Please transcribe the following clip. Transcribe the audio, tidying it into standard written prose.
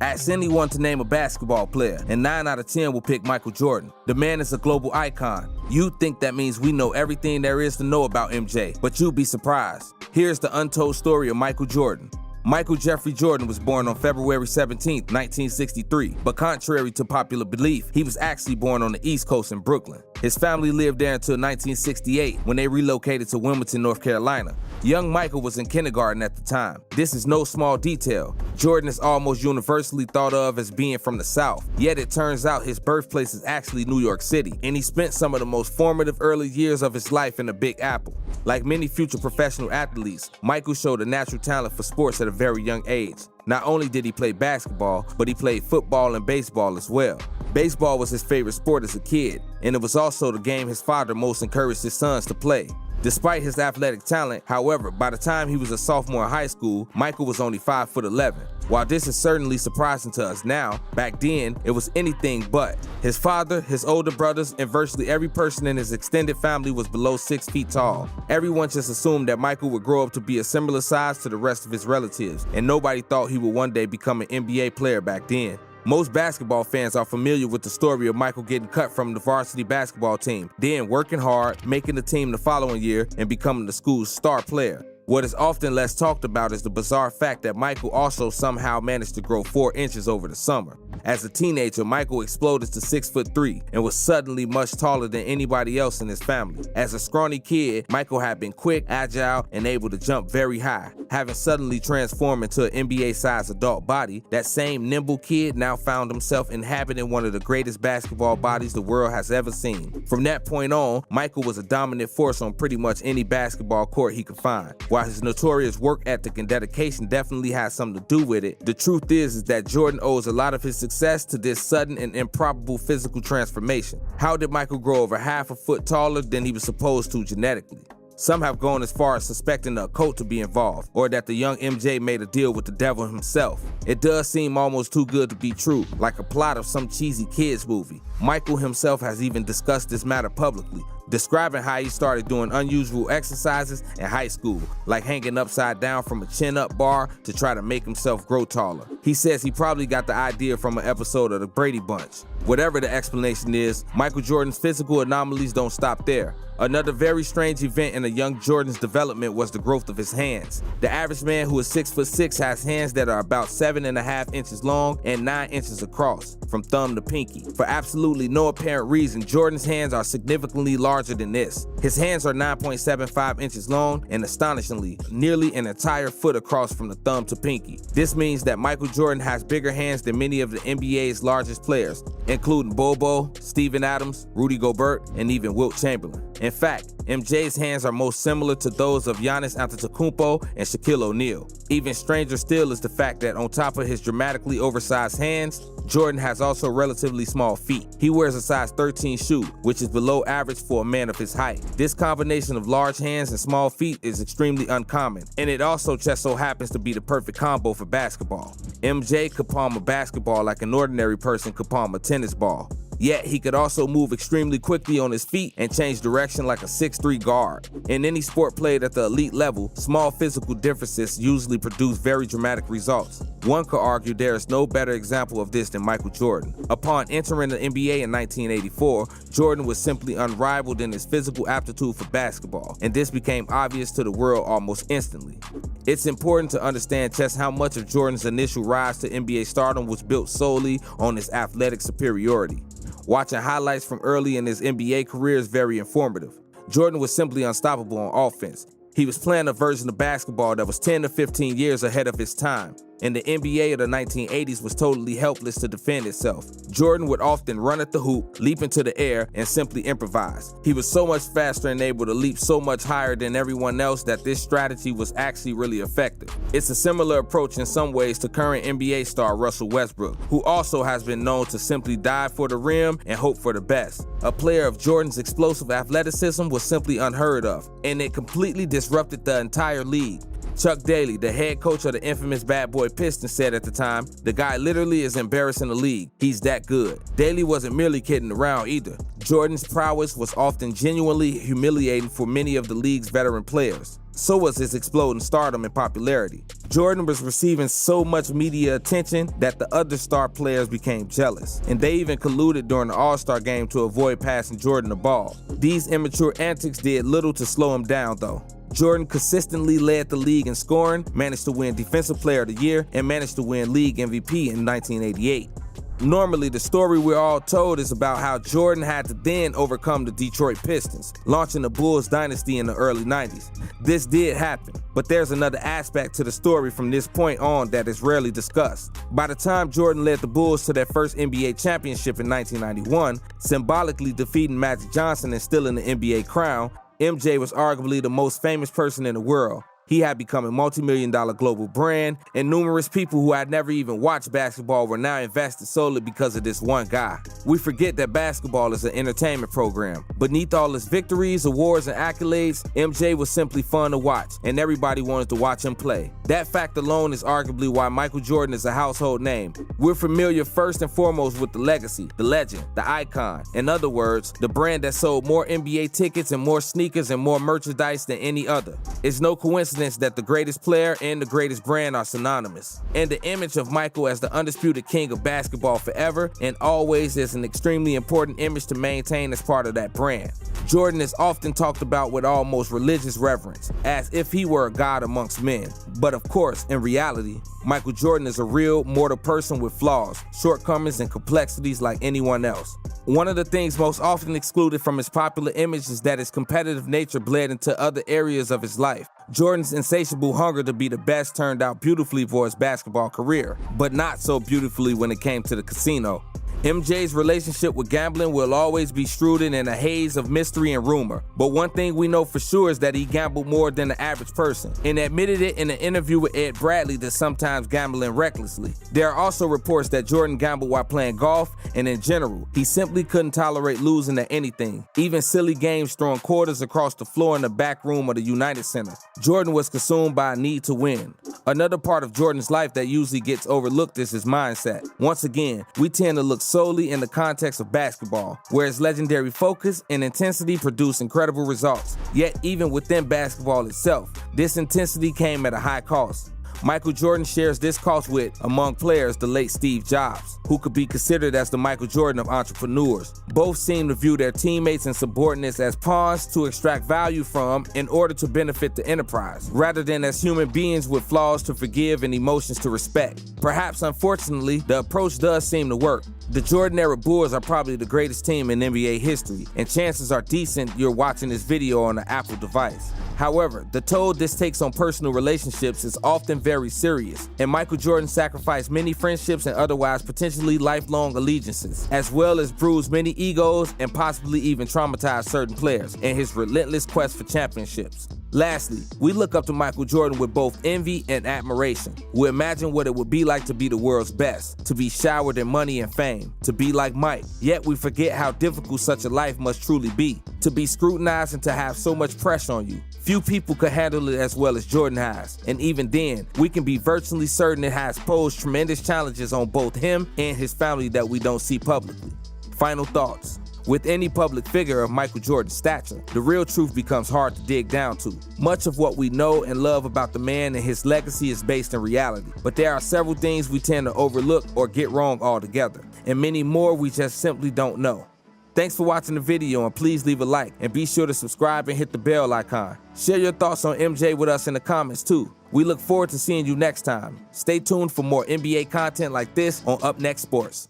Ask anyone to name a basketball player, and 9 out of 10 will pick Michael Jordan. The man is a global icon. You'd think that means we know everything there is to know about MJ, but you'd be surprised. Here's the untold story of Michael Jordan. Michael Jeffrey Jordan was born on February 17, 1963, but contrary to popular belief, he was actually born on the East Coast in Brooklyn. His family lived there until 1968 when they relocated to Wilmington, North Carolina. Young Michael was in kindergarten at the time. This is no small detail. Jordan is almost universally thought of as being from the South, yet it turns out his birthplace is actually New York City, and he spent some of the most formative early years of his life in the Big Apple. Like many future professional athletes, Michael showed a natural talent for sports at a very young age. Not only did he play basketball, but he played football and baseball as well. Baseball was his favorite sport as a kid, and it was also the game his father most encouraged his sons to play. Despite his athletic talent, however, by the time he was a sophomore in high school, Michael was only 5'11". While this is certainly surprising to us now, back then, it was anything but. His father, his older brothers, and virtually every person in his extended family was below 6 feet tall. Everyone just assumed that Michael would grow up to be a similar size to the rest of his relatives, and nobody thought he would one day become an NBA player back then. Most basketball fans are familiar with the story of Michael getting cut from the varsity basketball team, then working hard, making the team the following year, and becoming the school's star player. What is often less talked about is the bizarre fact that Michael also somehow managed to grow 4 inches over the summer. As a teenager, Michael exploded to 6'3" and was suddenly much taller than anybody else in his family. As a scrawny kid, Michael had been quick, agile, and able to jump very high. Having suddenly transformed into an NBA-sized adult body, that same nimble kid now found himself inhabiting one of the greatest basketball bodies the world has ever seen. From that point on, Michael was a dominant force on pretty much any basketball court he could find. While his notorious work ethic and dedication definitely has something to do with it, the truth is that Jordan owes a lot of his success to this sudden and improbable physical transformation. How did Michael grow over half a foot taller than he was supposed to genetically? Some have gone as far as suspecting the occult to be involved, or that the young MJ made a deal with the devil himself. It does seem almost too good to be true, like a plot of some cheesy kids movie. Michael himself has even discussed this matter publicly, describing how he started doing unusual exercises in high school, like hanging upside down from a chin-up bar to try to make himself grow taller. He says he probably got the idea from an episode of the Brady Bunch. Whatever the explanation is, Michael Jordan's physical anomalies don't stop there. Another very strange event in a young Jordan's development was the growth of his hands. The average man who is 6'6" has hands that are about 7.5 inches long and 9 inches across, from thumb to pinky. For absolutely no apparent reason, Jordan's hands are significantly larger than this. His hands are 9.75 inches long and, astonishingly, nearly an entire foot across from the thumb to pinky. This means that Michael Jordan has bigger hands than many of the NBA's largest players, including Bobo, Steven Adams, Rudy Gobert, and even Wilt Chamberlain. In fact, MJ's hands are most similar to those of Giannis Antetokounmpo and Shaquille O'Neal. Even stranger still is the fact that on top of his dramatically oversized hands, Jordan has also relatively small feet. He wears a size 13 shoe, which is below average for a man of his height. This combination of large hands and small feet is extremely uncommon, and it also just so happens to be the perfect combo for basketball. MJ could palm a basketball like an ordinary person could palm a tennis ball. Yet he could also move extremely quickly on his feet and change direction like a 6'3" guard. In any sport played at the elite level, small physical differences usually produce very dramatic results. One could argue there is no better example of this than Michael Jordan. Upon entering the NBA in 1984, Jordan was simply unrivaled in his physical aptitude for basketball, and this became obvious to the world almost instantly. It's important to understand just how much of Jordan's initial rise to NBA stardom was built solely on his athletic superiority. Watching highlights from early in his NBA career is very informative. Jordan was simply unstoppable on offense. He was playing a version of basketball that was 10 to 15 years ahead of his time, and the NBA of the 1980s was totally helpless to defend itself. Jordan would often run at the hoop, leap into the air, and simply improvise. He was so much faster and able to leap so much higher than everyone else that this strategy was actually really effective. It's a similar approach in some ways to current NBA star Russell Westbrook, who also has been known to simply dive for the rim and hope for the best. A player of Jordan's explosive athleticism was simply unheard of, and it completely disrupted the entire league. Chuck Daly, the head coach of the infamous Bad Boy Pistons, said at the time, "The guy literally is embarrassing the league. He's that good." Daly wasn't merely kidding around either. Jordan's prowess was often genuinely humiliating for many of the league's veteran players. so was his exploding stardom and popularity. Jordan was receiving so much media attention that the other star players became jealous, and they even colluded during the All-Star game to avoid passing Jordan the ball. These immature antics did little to slow him down though. Jordan consistently led the league in scoring, managed to win Defensive Player of the Year, and managed to win League MVP in 1988. Normally, the story we're all told is about how Jordan had to then overcome the Detroit Pistons, launching the Bulls dynasty in the early 90s. This did happen, but there's another aspect to the story from this point on that is rarely discussed. By the time Jordan led the Bulls to their first NBA championship in 1991, symbolically defeating Magic Johnson and stealing the NBA crown, MJ was arguably the most famous person in the world. He had become a multi-million-dollar global brand, and numerous people who had never even watched basketball were now invested solely because of this one guy. We forget that basketball is an entertainment program. Beneath all his victories, awards, and accolades, MJ was simply fun to watch, and everybody wanted to watch him play. That fact alone is arguably why Michael Jordan is a household name. We're familiar first and foremost with the legacy, the legend, the icon. In other words, the brand that sold more NBA tickets and more sneakers and more merchandise than any other. It's no coincidence that the greatest player and the greatest brand are synonymous. And the image of Michael as the undisputed king of basketball forever and always is an extremely important image to maintain as part of that brand. Jordan is often talked about with almost religious reverence, as if he were a god amongst men. But of course, in reality, Michael Jordan is a real, mortal person with flaws, shortcomings, and complexities like anyone else. One of the things most often excluded from his popular image is that his competitive nature bled into other areas of his life. Jordan's insatiable hunger to be the best turned out beautifully for his basketball career, but not so beautifully when it came to the casino. MJ's relationship with gambling will always be strewed in a haze of mystery and rumor, but one thing we know for sure is that he gambled more than the average person, and admitted it in an interview with Ed Bradley that sometimes gambling recklessly. There are also reports that Jordan gambled while playing golf, and in general, he simply couldn't tolerate losing at anything, even silly games throwing quarters across the floor in the back room of the United Center. Jordan was consumed by a need to win. Another part of Jordan's life that usually gets overlooked is his mindset. Once again, we tend to look solely in the context of basketball, where his legendary focus and intensity produce incredible results. Yet even within basketball itself, this intensity came at a high cost. Michael Jordan shares this cost with, among players, the late Steve Jobs, who could be considered as the Michael Jordan of entrepreneurs. Both seem to view their teammates and subordinates as pawns to extract value from in order to benefit the enterprise, rather than as human beings with flaws to forgive and emotions to respect. Perhaps unfortunately, the approach does seem to work. The Jordan-era Bulls are probably the greatest team in NBA history, and chances are decent you're watching this video on an Apple device. However, the toll this takes on personal relationships is often very serious, and Michael Jordan sacrificed many friendships and otherwise potentially lifelong allegiances, as well as bruised many egos and possibly even traumatized certain players in his relentless quest for championships. Lastly, we look up to Michael Jordan with both envy and admiration. We imagine what it would be like to be the world's best, to be showered in money and fame, to be like Mike. Yet we forget how difficult such a life must truly be, to be scrutinized and to have so much pressure on you. Few people could handle it as well as Jordan has, and even then, we can be virtually certain it has posed tremendous challenges on both him and his family that we don't see publicly. Final thoughts. With any public figure of Michael Jordan's stature, the real truth becomes hard to dig down to. Much of what we know and love about the man and his legacy is based in reality, but there are several things we tend to overlook or get wrong altogether, and many more we just simply don't know. Thanks for watching the video, and please leave a like, and be sure to subscribe and hit the bell icon. Share your thoughts on MJ with us in the comments too. We look forward to seeing you next time. Stay tuned for more NBA content like this on Up Next Sports.